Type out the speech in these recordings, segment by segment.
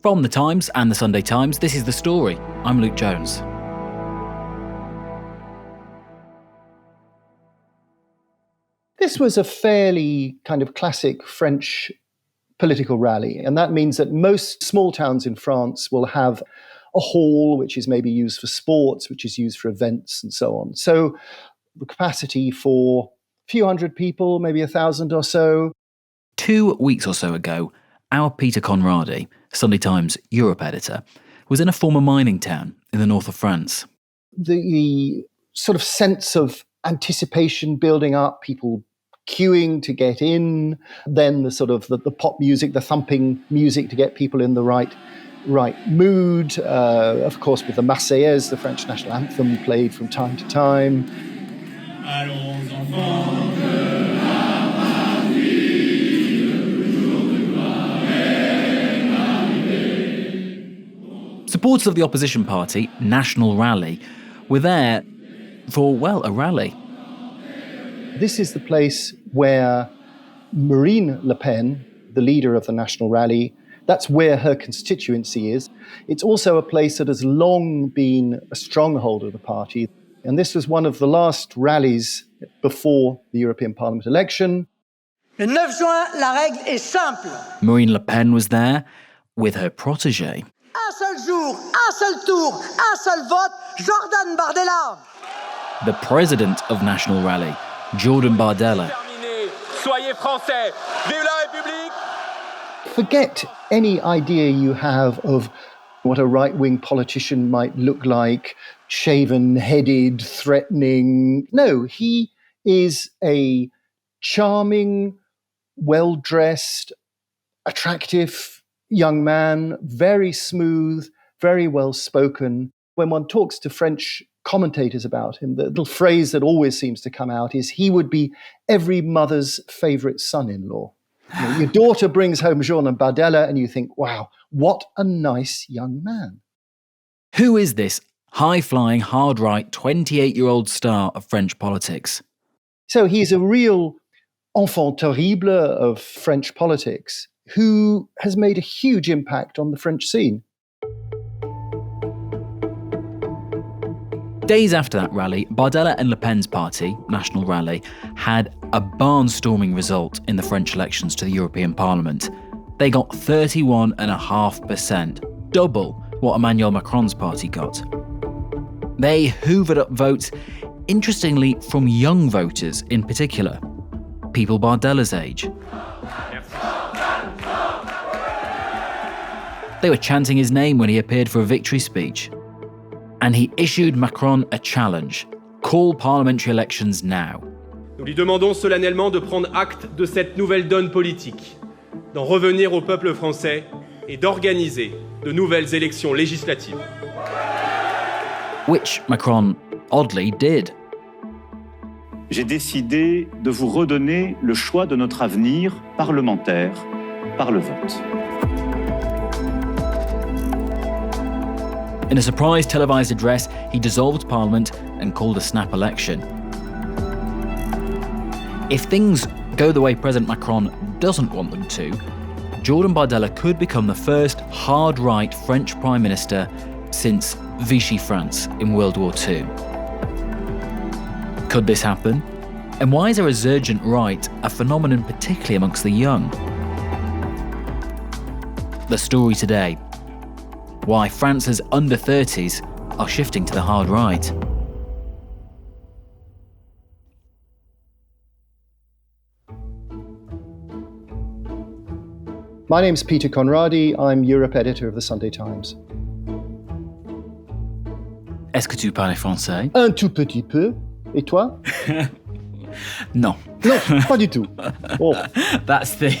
From The Times and The Sunday Times, this is The Story. I'm Luke Jones. This was a fairly kind of classic French political rally, and that means that most small towns in France will have a hall which is maybe used for sports, which is used for events and so on. So the capacity for a few hundred people, maybe 1,000 or so. 2 weeks or so ago, our Peter Conradi, Sunday Times Europe editor, was in a former mining town in the north of France. The sort of sense of anticipation building up, people queuing to get in, then the sort of the pop music, the thumping music to get people in the right mood. Of course, with the Marseillaise, the French national anthem, played from time to time. Allons enfants de la patrie. Supporters of the opposition party, National Rally, were there for, well, a rally. This is the place where Marine Le Pen, the leader of the National Rally, that's where her constituency is. It's also a place that has long been a stronghold of the party. And this was one of the last rallies before the European Parliament election. Le 9 juin, la règle est simple. Marine Le Pen was there with her protégé. Un seul jour, un seul tour, un seul vote, Jordan Bardella. The president of National Rally, Jordan Bardella. Soyez français. Vive la République. Forget any idea you have of what a right-wing politician might look like, shaven-headed, threatening. No, he is a charming, well-dressed, attractive young man, very smooth, very well-spoken. When one talks to French commentators about him, the little phrase that always seems to come out is he would be every mother's favourite son-in-law. You know, your daughter brings home Jordan Bardella and you think, wow, what a nice young man. Who is this high-flying, hard-right, 28-year-old star of French politics? So he's a real enfant terrible of French politics who has made a huge impact on the French scene. Days after that rally, Bardella and Le Pen's party, National Rally, had a barnstorming result in the French elections to the European Parliament. They got 31.5%, double what Emmanuel Macron's party got. They hoovered up votes, interestingly, from young voters in particular, people Bardella's age. They were chanting his name when he appeared for a victory speech. And he issued Macron a challenge. Call parliamentary elections now. Nous lui demandons solennellement de prendre acte de cette nouvelle donne politique, d'en revenir au peuple français et d'organiser de nouvelles élections législatives. Which Macron, oddly, did. J'ai décidé de vous redonner le choix de notre avenir parlementaire par le vote. In a surprise televised address, he dissolved Parliament and called a snap election. If things go the way President Macron doesn't want them to, Jordan Bardella could become the first hard-right French Prime Minister since Vichy France in World War II. Could this happen? And why is a resurgent right a phenomenon particularly amongst the young? The story today. Why France's under-30s are shifting to the hard right. My name's Peter Conradi. I'm Europe editor of the Sunday Times. Est-ce que tu parles français? Un tout petit peu. Et toi? Non. Non, pas du tout. Oh. That's the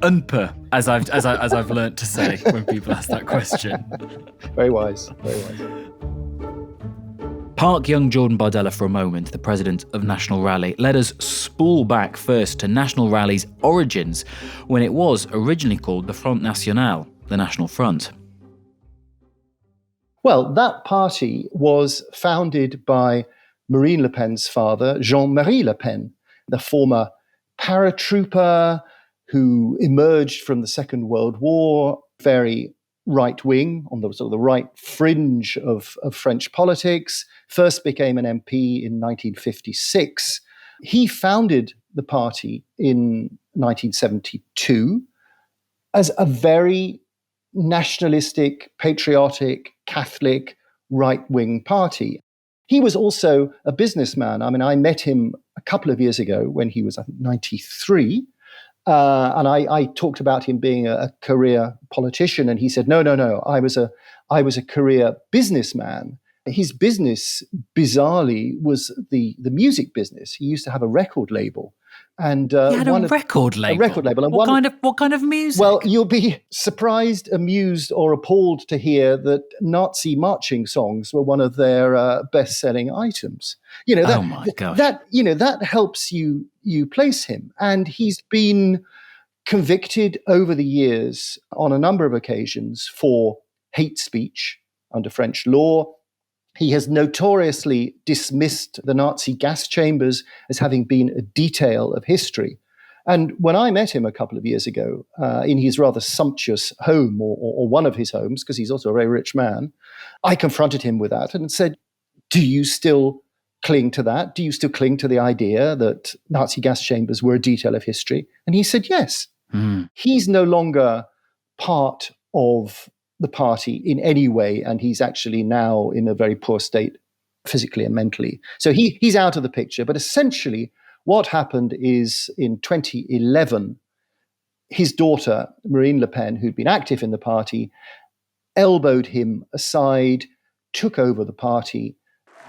un peu, as I've learnt to say when people ask that question. Very wise, very wise. Park young Jordan Bardella for a moment, the president of National Rally. Let us spool back first to National Rally's origins, when it was originally called the Front National, the National Front. Well, that party was founded by Marine Le Pen's father, Jean-Marie Le Pen, the former paratrooper, who emerged from the Second World War, very right-wing, on the sort of the right fringe of French politics, first became an MP in 1956. He founded the party in 1972 as a very nationalistic, patriotic, Catholic, right-wing party. He was also a businessman. I mean, I met him a couple of years ago when he was, I think, 93. And I talked about him being a career politician, and he said, no, I was a career businessman. His business, bizarrely, was the music business. He used to have a record label. And he had a record label. A record label. And what kind of music? Well, you'll be surprised, amused, or appalled to hear that Nazi marching songs were one of their best-selling items. You know, that, oh my gosh. That helps you place him. And he's been convicted over the years on a number of occasions for hate speech under French law. He has notoriously dismissed the Nazi gas chambers as having been a detail of history. And when I met him a couple of years ago in his rather sumptuous home, or one of his homes, because he's also a very rich man, I confronted him with that and said, do you still cling to that? Do you still cling to the idea that Nazi gas chambers were a detail of history? And he said, yes. Mm. He's no longer part of the party in any way, and he's actually now in a very poor state physically and mentally. So he's out of the picture. But essentially, what happened is in 2011, his daughter, Marine Le Pen, who'd been active in the party, elbowed him aside, took over the party.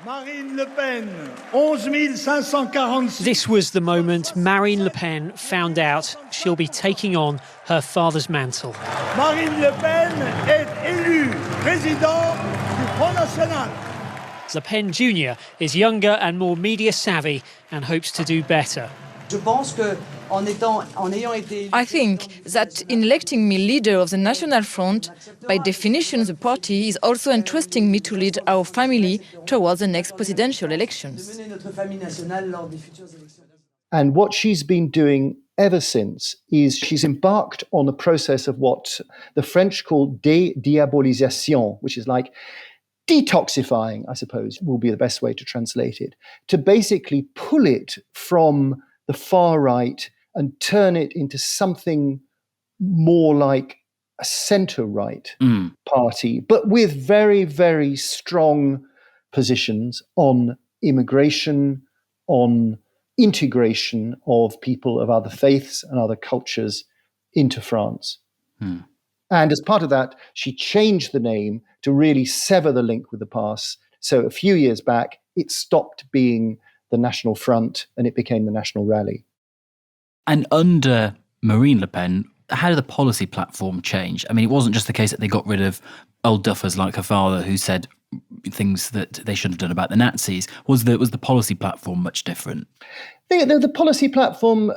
Marine Le Pen, 11,546. This was the moment Marine Le Pen found out she'll be taking on her father's mantle. Marine Le Pen est élue président du Front National. Le Pen Jr. is younger and more media savvy and hopes to do better. I think that in electing me leader of the National Front, by definition the party is also entrusting me to lead our family towards the next presidential elections. And what she's been doing ever since is she's embarked on a process of what the French call dédiabolisation, which is like detoxifying, I suppose, will be the best way to translate it, to basically pull it from the far right and turn it into something more like a centre-right party, but with very, very strong positions on immigration, on integration of people of other faiths and other cultures into France. And as part of that, she changed the name to really sever the link with the past. So a few years back, it stopped being the National Front and it became the National Rally. And under Marine Le Pen, how did the policy platform change? I mean, it wasn't just the case that they got rid of old duffers like her father who said things that they shouldn't have done about the Nazis. Was the policy platform much different? The policy platform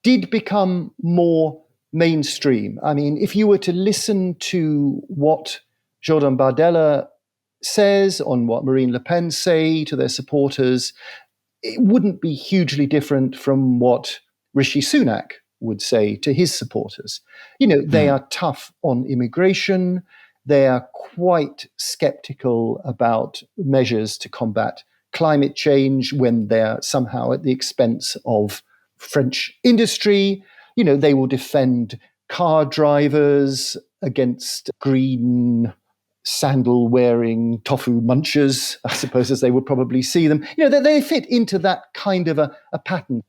did become more mainstream. I mean, if you were to listen to what Jordan Bardella says, on what Marine Le Pen say to their supporters, it wouldn't be hugely different from what Rishi Sunak would say to his supporters. You know, they are tough on immigration. They are quite skeptical about measures to combat climate change when they're somehow at the expense of French industry. You know, they will defend car drivers against green sandal-wearing tofu munchers, I suppose, as they would probably see them. You know, they fit into that kind of a pattern.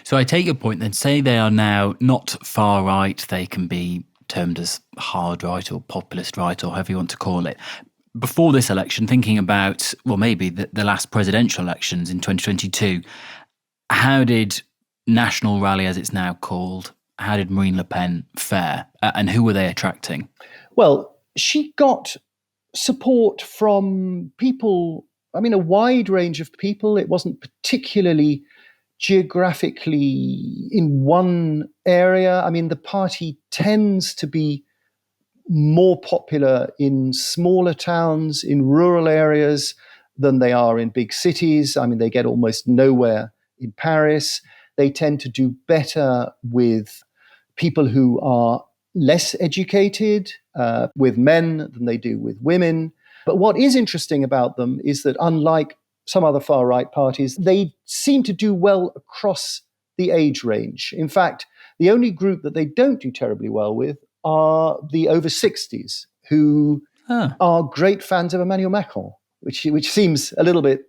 So I take your point then. Say they are now not far right. They can be termed as hard right or populist right or however you want to call it. Before this election, thinking about, well, maybe the last presidential elections in 2022, how did National Rally, as it's now called, how did Marine Le Pen fare? And who were they attracting? Well, she got support from people, I mean, a wide range of people. It wasn't particularly geographically in one area. I mean, the party tends to be more popular in smaller towns, in rural areas, than they are in big cities. I mean, they get almost nowhere in Paris. They tend to do better with people who are less educated with men than they do with women. But what is interesting about them is that unlike some other far-right parties, they seem to do well across the age range. In fact, the only group that they don't do terribly well with are the over 60s, who are great fans of Emmanuel Macron, which seems a little bit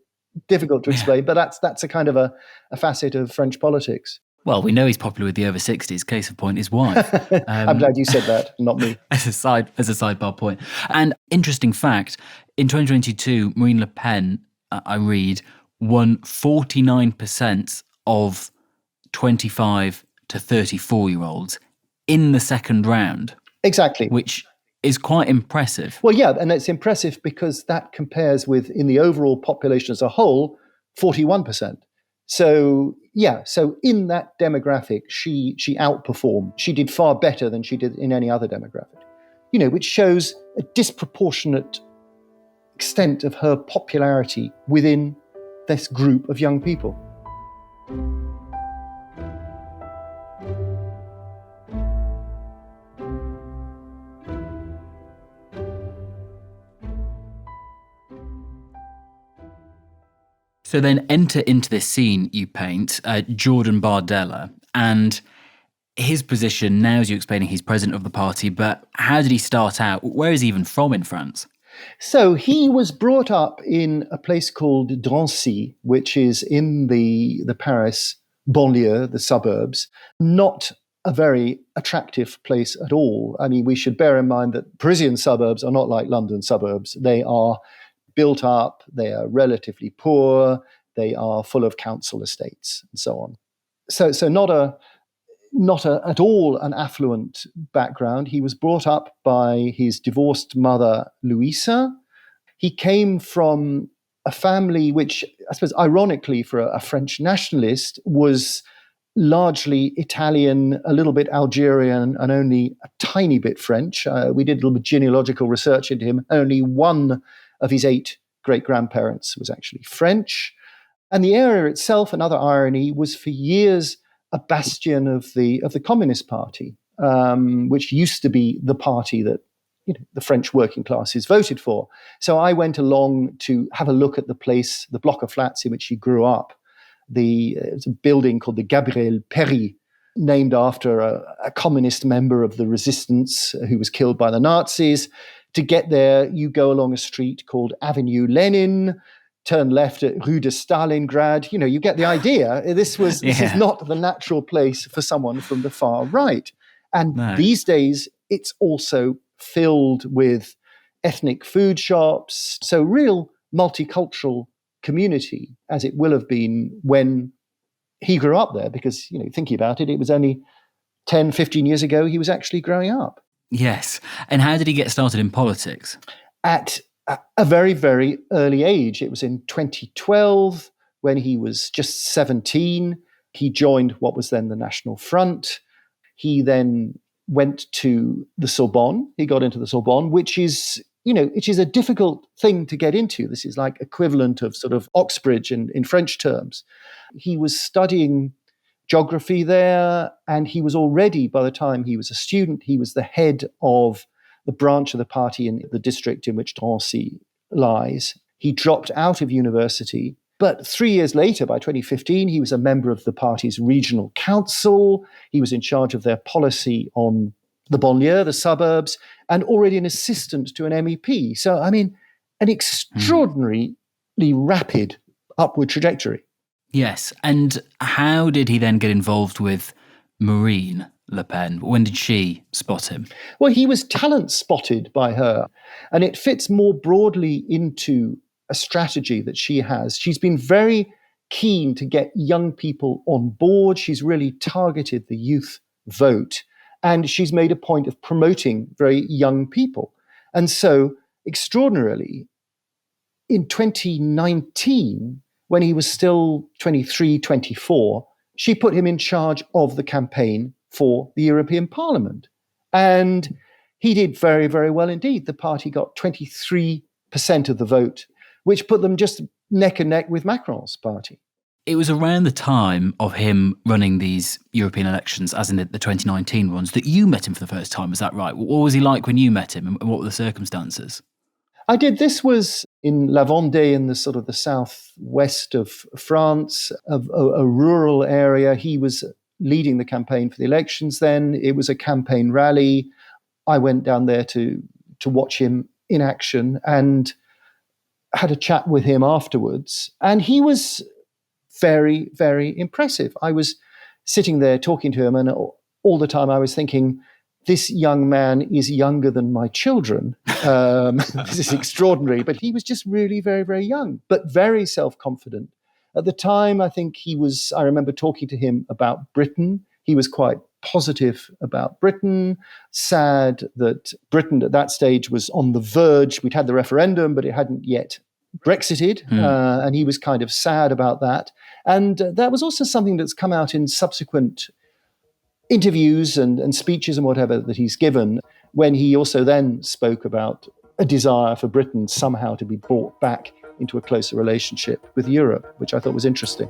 difficult to explain, but that's a kind of a facet of French politics. Well, we know he's popular with the over 60s. Case in point, his wife. I'm glad you said that, not me. As a sidebar point. And interesting fact, in 2022, Marine Le Pen, I read, won 49% of 25 to 34-year-olds in the second round. Exactly. Which is quite impressive. Well, yeah, and it's impressive because that compares with, in the overall population as a whole, 41%. So, yeah, so in that demographic, she outperformed. She did far better than she did in any other demographic, which shows a disproportionate extent of her popularity within this group of young people. So then enter into this scene you paint, Jordan Bardella, and his position now, as you're explaining, he's president of the party, but how did he start out? Where is he even from in France? So he was brought up in a place called Drancy, which is in the Paris banlieue, the suburbs, not a very attractive place at all. I mean, we should bear in mind that Parisian suburbs are not like London suburbs. They are built up, they are relatively poor, they are full of council estates and so on. So not at all an affluent background. He was brought up by his divorced mother, Louisa. He came from a family which, I suppose, ironically for a French nationalist, was largely Italian, a little bit Algerian, and only a tiny bit French. We did a little bit genealogical research into him. Only one of his 8 great-grandparents was actually French. And the area itself, another irony, was for years a bastion of the Communist Party, which used to be the party that the French working classes voted for. So I went along to have a look at the place, the block of flats in which he grew up. It's a building called the Gabriel Péri, named after a communist member of the resistance who was killed by the Nazis. To get there, you go along a street called Avenue Lenin, turn left at Rue de Stalingrad. You get the idea. This is not the natural place for someone from the far right. And these days, it's also filled with ethnic food shops. So real multicultural community, as it will have been when he grew up there. Because, thinking about it, it was only 10, 15 years ago he was actually growing up. Yes. And how did he get started in politics? At a very, very early age. It was in 2012 when he was just 17. He joined what was then the National Front. He then went to the Sorbonne. He got into the Sorbonne, which is a difficult thing to get into. This is like equivalent of sort of Oxbridge in French terms. He was studying geography there, and he was already, by the time he was a student, he was the head of the branch of the party in the district in which Drancy lies. He dropped out of university, but 3 years later, by 2015, he was a member of the party's regional council. He was in charge of their policy on the banlieue, the suburbs, and already an assistant to an MEP. So, I mean, an extraordinarily rapid upward trajectory. Yes. And how did he then get involved with Marine Le Pen? When did she spot him? Well, he was talent spotted by her. And it fits more broadly into a strategy that she has. She's been very keen to get young people on board. She's really targeted the youth vote. And she's made a point of promoting very young people. And so, extraordinarily, in 2019, when he was still 23, 24, she put him in charge of the campaign for the European Parliament. And he did very, very well indeed. The party got 23% of the vote, which put them just neck and neck with Macron's party. It was around the time of him running these European elections, as in the 2019 ones, that you met him for the first time. Is that right? What was he like when you met him, and what were the circumstances? I did. This was in La Vendée, in the sort of the southwest of France, a rural area. He was leading the campaign for the elections then. It was a campaign rally. I went down there to watch him in action and had a chat with him afterwards. And he was very, very impressive. I was sitting there talking to him, and all the time I was thinking, this young man is younger than my children. This is extraordinary. But he was just really very, very young, but very self-confident. At the time, I remember talking to him about Britain. He was quite positive about Britain, sad that Britain at that stage was on the verge. We'd had the referendum, but it hadn't yet Brexited, and he was kind of sad about that. And that was also something that's come out in subsequent interviews and speeches and whatever that he's given, when he also then spoke about a desire for Britain somehow to be brought back into a closer relationship with Europe, which I thought was interesting.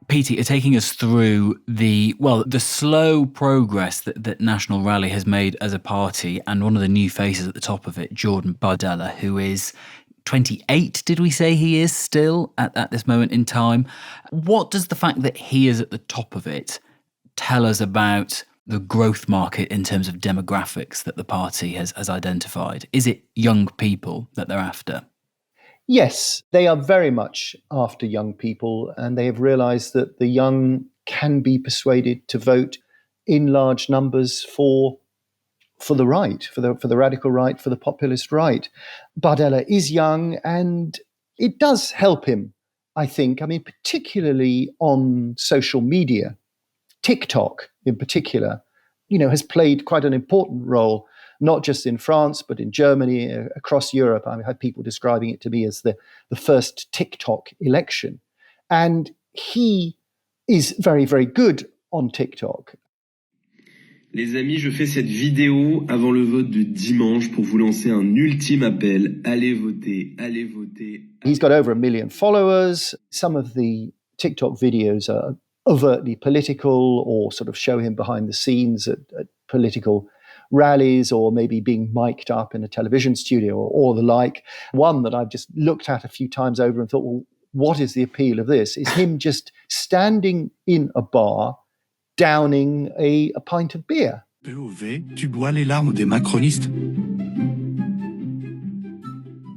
Peter, you're taking us through the slow progress that National Rally has made as a party, and one of the new faces at the top of it, Jordan Bardella, who is 28, did we say he is still at this moment in time? What does the fact that he is at the top of it tell us about the growth market in terms of demographics that the party has identified? Is it young people that they're after? Yes, they are very much after young people, and they have realized that the young can be persuaded to vote in large numbers for the right, for the radical right, for the populist right. Bardella is young, and it does help him, I think. I mean, particularly on social media. TikTok, in particular, has played quite an important role, not just in France, but in Germany, across Europe. I've had people describing it to me as the first TikTok election. And he is very, very good on TikTok. Les amis, je fais cette vidéo avant le vote de dimanche pour vous lancer un ultime appel. Allez voter, allez voter. He's got over 1 million followers. Some of the TikTok videos are overtly political, or sort of show him behind the scenes at political rallies, or maybe being mic'd up in a television studio or the like. One that I've just looked at a few times over and thought, well, what is the appeal of this? Is him just standing in a bar downing a pint of beer. Tu bois les larmes des macronistes.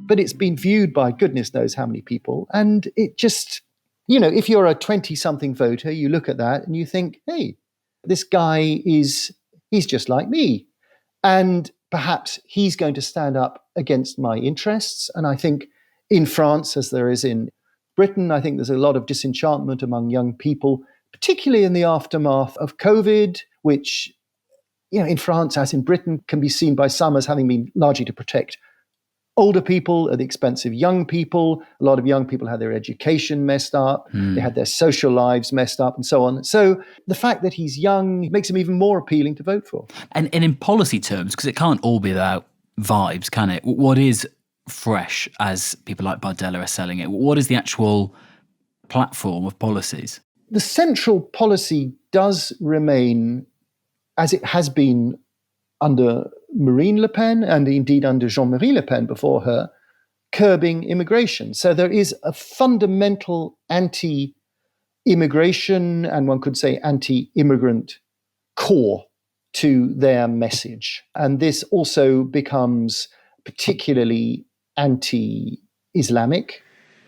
But it's been viewed by goodness knows how many people, and it just, if you're a 20-something voter, you look at that and you think, hey, this guy he's just like me. And perhaps he's going to stand up against my interests. And I think in France, as there is in Britain, I think there's a lot of disenchantment among young people, particularly in the aftermath of COVID, which, in France, as in Britain, can be seen by some as having been largely to protect older people at the expense of young people. A lot of young people had their education messed up. They had their social lives messed up and so on. So the fact that he's young makes him even more appealing to vote for. And in policy terms, because it can't all be about vibes, can it? What is fresh, as people like Bardella are selling it? What is the actual platform of policies? The central policy does remain, as it has been under Marine Le Pen and indeed under Jean-Marie Le Pen before her, curbing immigration. So there is a fundamental anti-immigration, and one could say anti-immigrant core to their message. And this also becomes particularly anti-Islamic.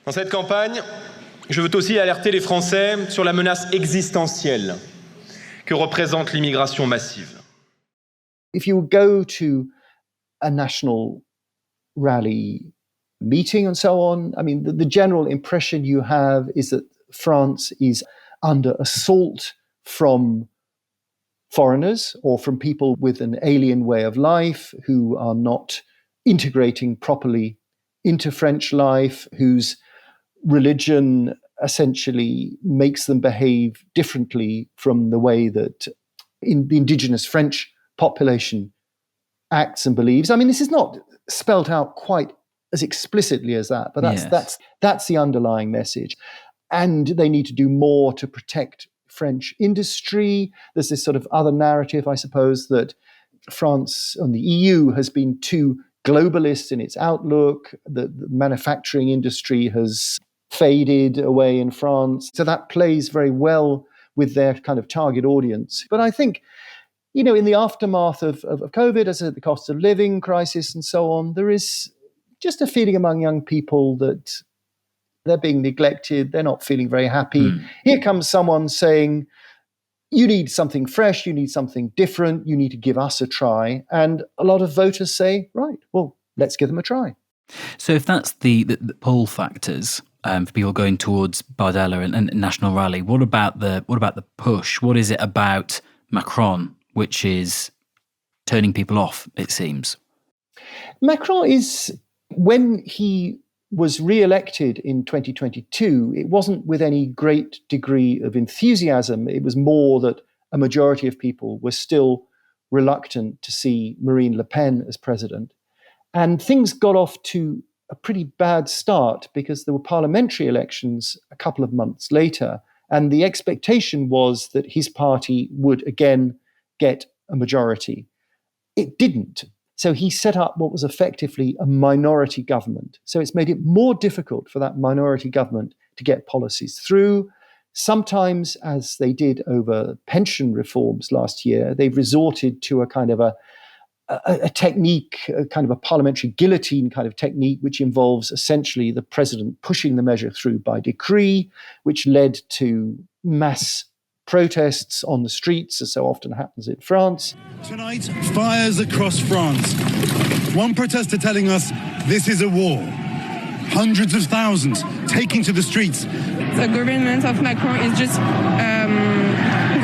Dans cette campagne, je veux aussi alerter les Français sur la menace existentielle que représente l'immigration massive. If you go to a national rally meeting and so on, I mean, the general impression you have is that France is under assault from foreigners or from people with an alien way of life who are not integrating properly into French life, whose religion essentially makes them behave differently from the way that the indigenous French population acts and believes. I mean, this is not spelt out quite as explicitly as that, but that's the underlying message. And they need to do more to protect French industry. There's this sort of other narrative, I suppose, that France and the EU has been too globalist in its outlook. The manufacturing industry has faded away in France. So that plays very well with their kind of target audience. But I think, in the aftermath of COVID, as the cost of living crisis and so on, there is just a feeling among young people that they're being neglected. They're not feeling very happy. Here comes someone saying, you need something fresh, you need something different, you need to give us a try. And a lot of voters say, right, well, let's give them a try. So if that's the pull factors for people going towards Bardella and National Rally, what about the push? What is it about Macron which is turning people off, it seems? Macron is, when he was re-elected in 2022, it wasn't with any great degree of enthusiasm. It was more that a majority of people were still reluctant to see Marine Le Pen as president. And things got off to a pretty bad start because there were parliamentary elections a couple of months later, and the expectation was that his party would again get a majority. It didn't. So he set up what was effectively a minority government. So it's made it more difficult for that minority government to get policies through. Sometimes, as they did over pension reforms last year, they've resorted to a kind of a technique, a kind of a parliamentary guillotine kind of technique, which involves essentially the president pushing the measure through by decree, which led to mass protests on the streets, as so often happens in France. Tonight, fires across France. One protester telling us this is a war. Hundreds of thousands taking to the streets. The government of Macron is just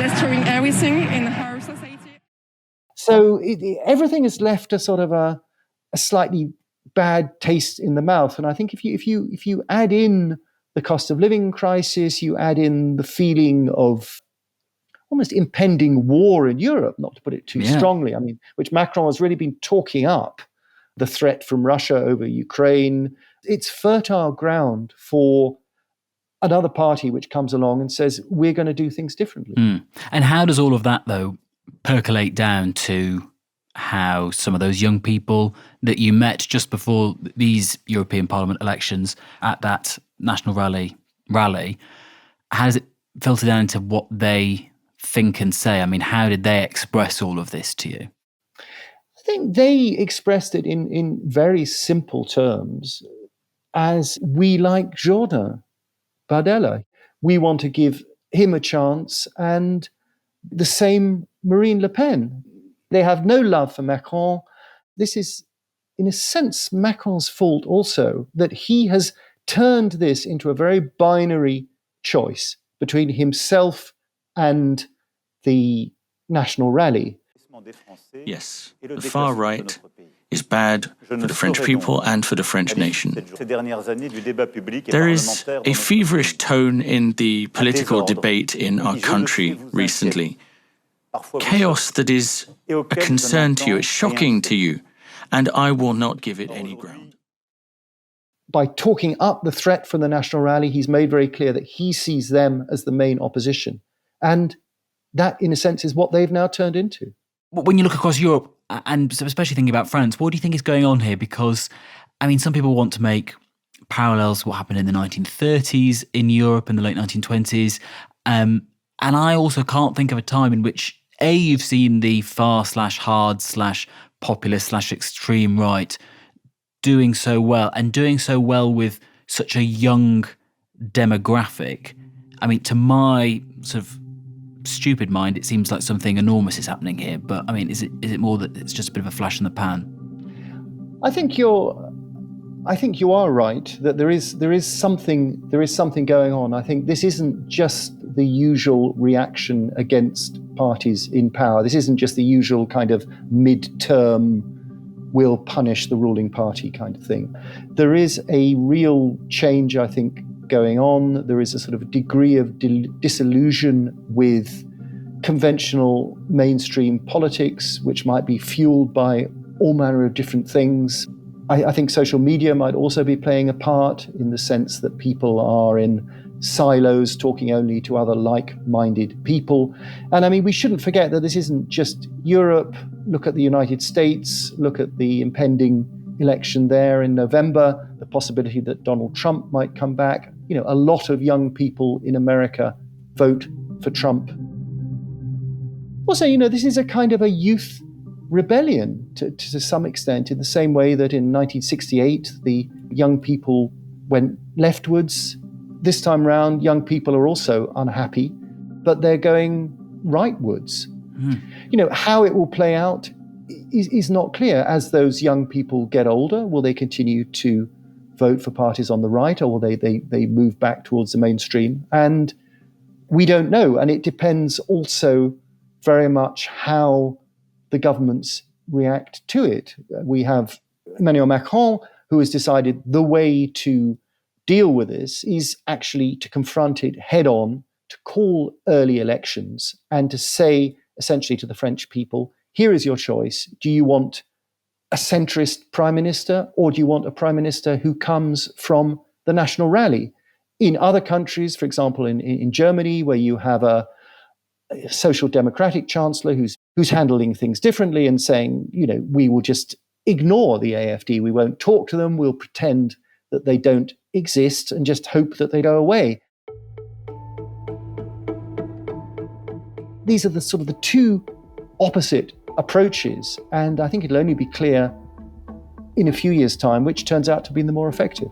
destroying everything in our society. So everything has left a sort of a slightly bad taste in the mouth. And I think if you add in the cost of living crisis, you add in the feeling of almost impending war in Europe, not to put it too strongly, I mean, which Macron has really been talking up, the threat from Russia over Ukraine. It's fertile ground for another party which comes along and says, we're going to do things differently. And how does all of that, though, percolate down to how some of those young people that you met just before these European Parliament elections at that National Rally, how does it filter down into what they think and say? I mean, how did they express all of this to you? I think they expressed it in very simple terms as, we like Jordan Bardella. We want to give him a chance, and the same Marine Le Pen. They have no love for Macron. This is, in a sense, Macron's fault also, that he has turned this into a very binary choice between himself and the National Rally. Yes, the far right is bad for the French people and for the French nation. There is a feverish tone in the political debate in our country recently. Chaos that is a concern to you, it's shocking to you, and I will not give it any ground. By talking up the threat from the National Rally, he's made very clear that he sees them as the main opposition. And that, in a sense, is what they've now turned into. When you look across Europe, and especially thinking about France, what do you think is going on here? Because, I mean, some people want to make parallels to what happened in the 1930s in Europe in the late 1920s. And I also can't think of a time in which, A, you've seen the far/hard/populist/extreme right doing so well, and doing so well with such a young demographic. I mean, to my sort of stupid mind, it seems like something enormous is happening here. But I mean, is it more that it's just a bit of a flash in the pan? I think you are right that there is something going on. I think this isn't just the usual reaction against parties in power. This isn't just the usual kind of mid-term will punish the ruling party kind of thing. There is a real change, I think, going on. There is a sort of degree of disillusion with conventional mainstream politics, which might be fueled by all manner of different things. I think social media might also be playing a part in the sense that people are in silos talking only to other like-minded people. And I mean, we shouldn't forget that this isn't just Europe. Look at the United States, look at the impending election there in November, the possibility that Donald Trump might come back. You know, a lot of young people in America vote for Trump. Also, you know, this is a kind of a youth rebellion to some extent, in the same way that in 1968 the young people went leftwards. This time round, young people are also unhappy, but they're going rightwards. You know, how it will play out is not clear. As those young people get older, will they continue to vote for parties on the right, or will they move back towards the mainstream? And we don't know. And it depends also very much how the governments react to it. We have Emmanuel Macron, who has decided the way to deal with this is actually to confront it head on, to call early elections and to say essentially to the French people, here is your choice. Do you want a centrist prime minister, or do you want a prime minister who comes from the national rally? In other countries, for example, in Germany, where you have a social democratic chancellor who's handling things differently and saying, you know, we will just ignore the AfD. We won't talk to them. We'll pretend that they don't exist and just hope that they go away. These are the sort of the two opposite approaches. And I think it'll only be clear in a few years' time which turns out to be the more effective.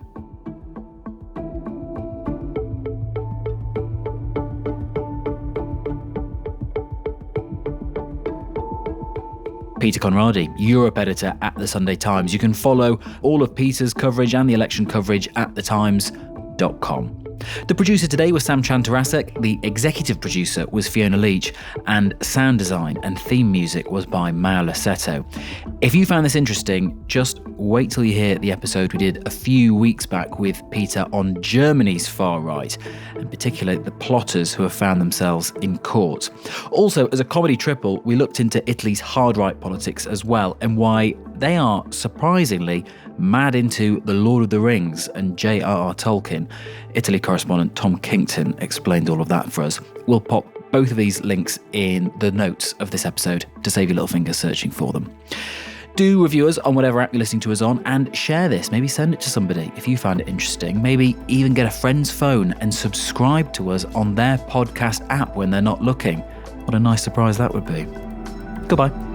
Peter Conradi, Europe editor at The Sunday Times. You can follow all of Peter's coverage and the election coverage at thetimes.com. The producer today was Sam Chantarasek, the executive producer was Fiona Leach, and sound design and theme music was by Mao Lassetto. If you found this interesting, just wait till you hear the episode we did a few weeks back with Peter on Germany's far right, and particularly the plotters who have found themselves in court. Also, as a comedy triple, we looked into Italy's hard right politics as well, and why they are surprisingly mad into The Lord of the Rings and JRR Tolkien. Italy correspondent Tom Kington explained all of that for us. We'll pop both of these links in the notes of this episode to save your little finger searching for them. Do review us on whatever app you're listening to us on and share this. Maybe send it to somebody if you found it interesting. Maybe even get a friend's phone and subscribe to us on their podcast app when they're not looking. What a nice surprise that would be. Goodbye.